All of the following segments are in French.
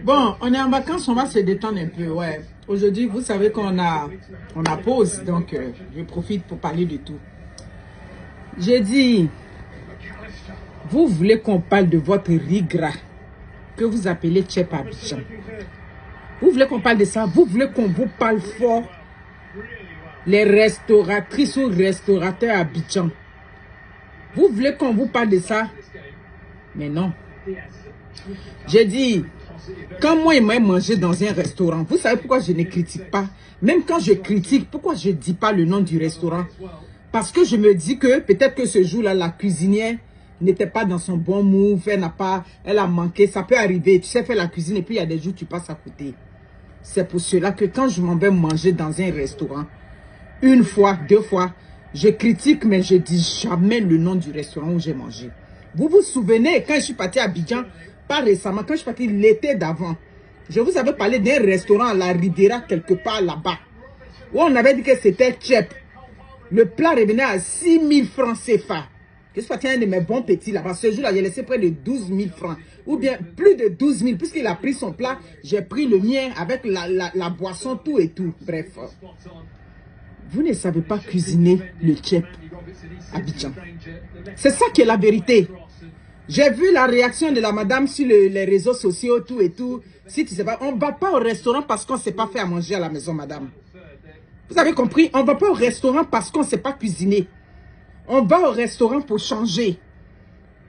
Bon, on est en vacances, on va se détendre un peu, ouais. Aujourd'hui, vous savez qu'on a pause, donc je profite pour parler de tout. J'ai dit, vous voulez qu'on parle de votre riz gras que vous appelez Tchep Abidjan. Vous voulez qu'on parle de ça? Vous voulez qu'on vous parle fort? Les restauratrices ou restaurateurs Abidjan. Vous voulez qu'on vous parle de ça? Mais non. J'ai dit, quand moi, il m'a mangé dans un restaurant, vous savez pourquoi je ne critique pas? Même quand je critique, pourquoi je ne dis pas le nom du restaurant? Parce que je me dis que peut-être que ce jour-là, la cuisinière n'était pas dans son bon move, elle a manqué, ça peut arriver. Tu sais faire la cuisine et puis il y a des jours tu passes à côté. C'est pour cela que quand je m'en vais manger dans un restaurant, une fois, deux fois, je critique mais je dis jamais le nom du restaurant où j'ai mangé. Vous vous souvenez, quand je suis parti à Abidjan, pas récemment, quand je suis parti l'été d'avant, je vous avais parlé d'un restaurant à la Riviera quelque part là-bas, où on avait dit que c'était Tchep. Le plat revenait à 6 000 francs CFA. Je suis parti un de mes bons petits là-bas. Ce jour-là, j'ai laissé près de 12 000 francs. Ou bien plus de 12 000. Puisqu'il a pris son plat, j'ai pris le mien avec la boisson, tout et tout. Bref. Vous ne savez pas cuisiner le Tchep Abidjan. C'est ça qui est la vérité. J'ai vu la réaction de la madame sur les réseaux sociaux, tout et tout. Si tu sais pas, on ne va pas au restaurant parce qu'on ne sait pas faire à manger à la maison, madame. Vous avez compris? On ne va pas au restaurant parce qu'on ne sait pas cuisiner. On va au restaurant pour changer.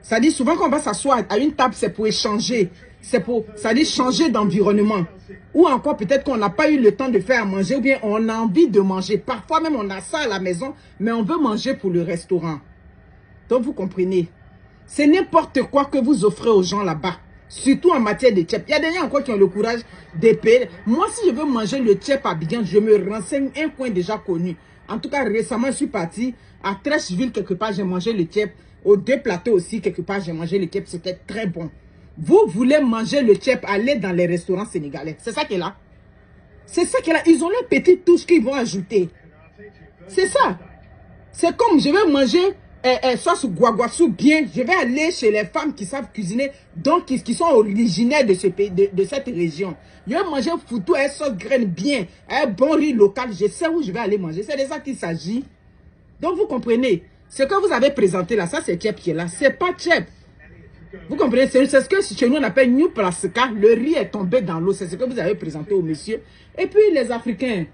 Ça dit souvent qu'on va s'asseoir à une table, c'est pour échanger. Ça dit changer d'environnement. Ou encore peut-être qu'on n'a pas eu le temps de faire à manger ou bien on a envie de manger. Parfois même on a ça à la maison, mais on veut manger pour le restaurant. Donc vous comprenez. C'est n'importe quoi que vous offrez aux gens là-bas. Surtout en matière de Tchep. Il y a des gens encore qui ont le courage de payer. Moi, si je veux manger le Tchep Abidjan, je me renseigne un coin déjà connu. En tout cas, récemment, je suis parti à Trècheville, quelque part, j'ai mangé le Tchep. Aux Deux Plateaux aussi, quelque part, j'ai mangé le Tchep. C'était très bon. Vous voulez manger le Tchep, allez dans les restaurants sénégalais. C'est ça qui est là. C'est ça qui est là. Ils ont leurs petites touches qu'ils vont ajouter. C'est ça. C'est comme je vais manger sauce guaguassou bien. Je vais aller chez les femmes qui savent cuisiner, donc qui sont originaires de ce pays, de cette région. Je vais manger foutou et sauce graine bien, un bon riz local. Je sais où je vais aller manger. C'est de ça qu'il s'agit. Donc vous comprenez. Ce que vous avez présenté là, ça c'est Tchep qui est là. C'est pas Tchep. Vous comprenez, c'est ce que chez nous on appelle New Plastica. Le riz est tombé dans l'eau. C'est ce que vous avez présenté au monsieur. Et puis les Africains,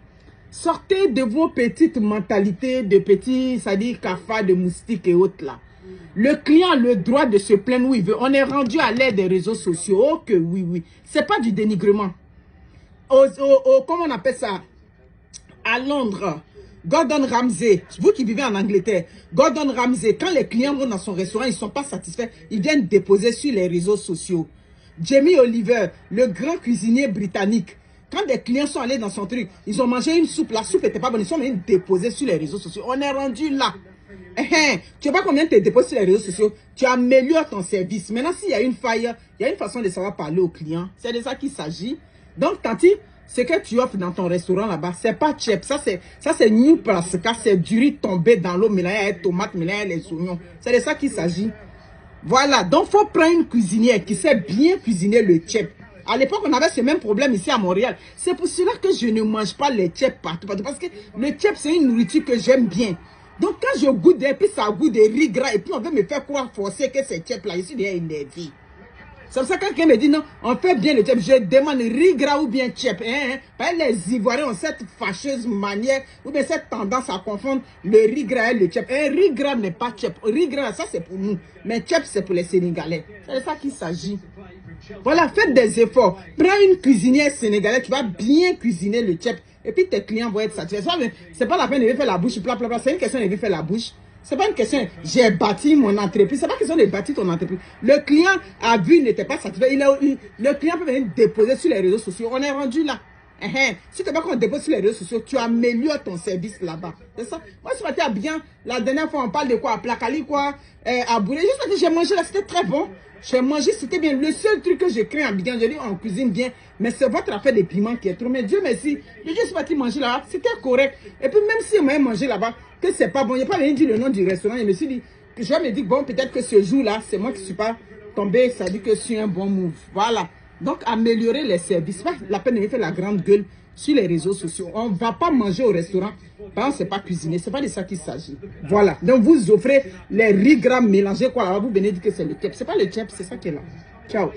sortez de vos petites mentalités de petits, ça dit cafards, de moustiques et autres là. Le client a le droit de se plaindre où il veut. On est rendu à l'ère des réseaux sociaux. Oh que oui, oui. C'est pas du dénigrement. Comment on appelle ça? À Londres, Gordon Ramsay, vous qui vivez en Angleterre, Gordon Ramsay, quand les clients vont dans son restaurant, ils ne sont pas satisfaits, ils viennent déposer sur les réseaux sociaux. Jamie Oliver, le grand cuisinier britannique, quand des clients sont allés dans son truc, ils ont mangé une soupe, la soupe n'était pas bonne, ils sont venus déposer sur les réseaux sociaux. On est rendu là. Tu sais pas combien tu déposes sur les réseaux sociaux, tu améliores ton service. Maintenant, s'il y a une faille, il y a une façon de savoir parler aux clients. C'est de ça qu'il s'agit. Donc, Tanti, ce que tu offres dans ton restaurant là-bas, c'est pas Tchep. Ça, c'est New Plastica, c'est du riz tombé dans l'eau, mélangé avec tomates, mélangé avec les oignons. C'est de ça qu'il s'agit. Voilà. Donc, il faut prendre une cuisinière qui sait bien cuisiner le Tchep. À l'époque, on avait ce même problème ici à Montréal. C'est pour cela que je ne mange pas les Tchep partout. Parce que le Tchep, c'est une nourriture que j'aime bien. Donc, quand je goûte, et puis ça goûte de riz gras, et puis on veut me faire croire forcer que c'est Tchep là, je suis déjà énervé. C'est pour ça que quelqu'un me dit non, on fait bien le Tchep. Je demande riz gras ou bien Tchep. Parce que les Ivoiriens ont cette fâcheuse manière ou bien cette tendance à confondre le riz gras et le Tchep. Un riz gras n'est pas Tchep. Riz gras, ça c'est pour nous. Mais Tchep, c'est pour les Sénégalais. C'est de ça qu'il s'agit. Voilà, faites des efforts. Prends une cuisinière sénégalaise qui va bien cuisiner le Tchep. Et puis tes clients vont être satisfaits. C'est pas la peine de faire la bouche, bla bla bla. C'est une question de faire la bouche. C'est pas une question, j'ai bâti mon entreprise. C'est pas une question de bâtir ton entreprise. Le client a vu, il n'était pas satisfait. Le client peut venir déposer sur les réseaux sociaux. On est rendu là. Si tu n'as pas qu'on dépose sur les réseaux sociaux, tu améliores ton service là-bas. C'est ça. Moi, je suis parti à bien. La dernière fois, on parle de quoi? À Placali, quoi? À Boulé. Juste parce que j'ai mangé là, c'était très bon. J'ai mangé, c'était bien. Le seul truc que j'ai créé en Bidjan, je dis, on cuisine bien. Mais c'est votre affaire des piments qui est trop. Mais Dieu merci, j'ai juste parti manger là-bas. C'était correct. Et puis, même si on m'a mangé là-bas, que c'est pas bon, il n'y a pas rien dit le nom du restaurant. Je me suis dit, je me dis, bon, peut-être que ce jour-là, c'est moi qui ne suis pas tombé. Ça dit que je suis un bon move. Voilà. Donc, améliorer les services. Pas la peine de faire la grande gueule sur les réseaux sociaux. On ne va pas manger au restaurant. Par exemple, c'est pas cuisiner. C'est pas de ça qu'il s'agit. Voilà. Donc, vous offrez les riz gras mélangés. Quoi, là, vous venez dire que c'est le tchèp. C'est pas le tchèp, c'est ça qui est là. Ciao.